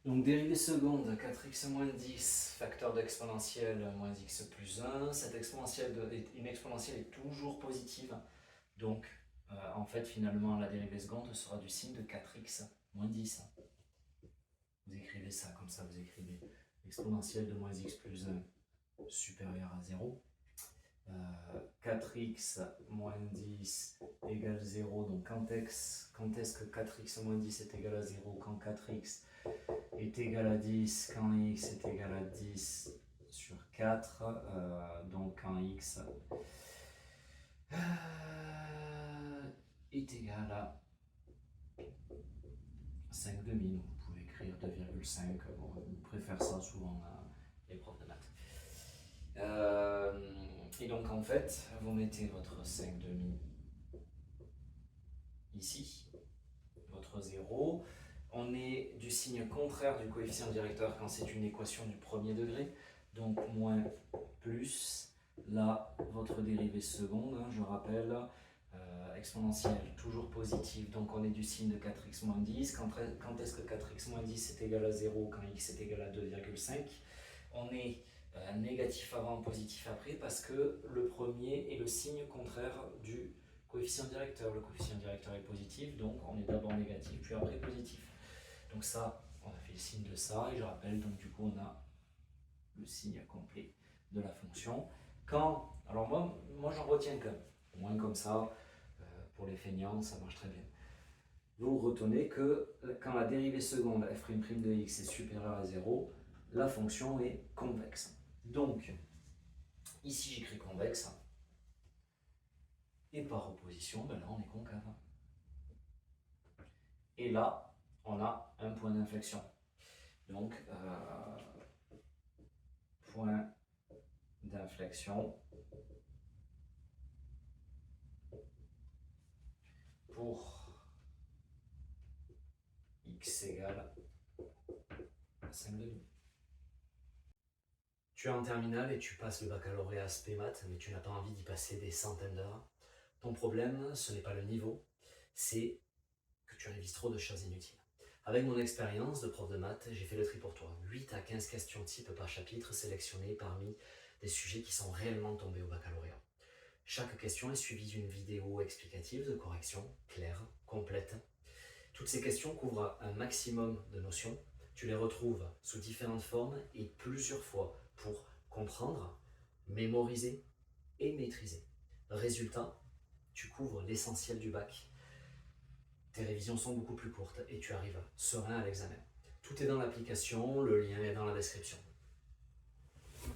Donc dérivée seconde, 4x moins 10, facteur d'exponentielle moins x plus 1. Cette une exponentielle est toujours positive. Donc en fait finalement la dérivée seconde sera du signe de 4x moins 10. Vous écrivez ça comme ça, vous écrivez exponentielle de moins x plus 1 supérieur à 0. 4x moins 10 égale 0. Donc quand est-ce que 4x moins 10 est égal à 0? Quand 4x est égal à 10, quand x est égal à 10 sur 4, donc quand x est égal à 5 demi, donc vous pouvez écrire 2,5, bon, on préfère ça souvent les profs de maths. Et donc en fait, vous mettez votre 5 demi ici, votre 0. On est du signe contraire du coefficient directeur quand c'est une équation du premier degré, donc moins plus. Là, votre dérivée seconde, je rappelle, exponentielle toujours positive, donc on est du signe de 4x moins 10. Quand est-ce que 4x moins 10 est égal à 0? Quand x est égal à 2,5. On est négatif avant, positif après, parce que le premier est le signe contraire du coefficient directeur. Le coefficient directeur est positif, donc on est d'abord négatif, puis après positif. Donc ça, on a fait le signe de ça, et je rappelle, donc du coup on a le signe complet de la fonction. Alors moi j'en retiens qu'un, au moins comme ça, pour les feignants, ça marche très bien. Vous retenez que quand la dérivée seconde f' de x est supérieure à 0, la fonction est convexe. Donc, ici j'écris convexe, et par opposition, ben là on est concave. Et là, on a un point d'inflexion. Donc, point d'inflexion pour x égale 5 demi. Tu es en terminale et tu passes le baccalauréat spé maths, mais tu n'as pas envie d'y passer des centaines d'heures. Ton problème, ce n'est pas le niveau, c'est que tu révises trop de choses inutiles. Avec mon expérience de prof de maths, j'ai fait le tri pour toi. 8 à 15 questions type par chapitre sélectionnées parmi des sujets qui sont réellement tombés au baccalauréat. Chaque question est suivie d'une vidéo explicative de correction, claire, complète. Toutes ces questions couvrent un maximum de notions. Tu les retrouves sous différentes formes et plusieurs fois pour comprendre, mémoriser et maîtriser. Résultat, tu couvres l'essentiel du bac. Tes révisions sont beaucoup plus courtes et tu arrives serein à l'examen. Tout est dans l'application, le lien est dans la description.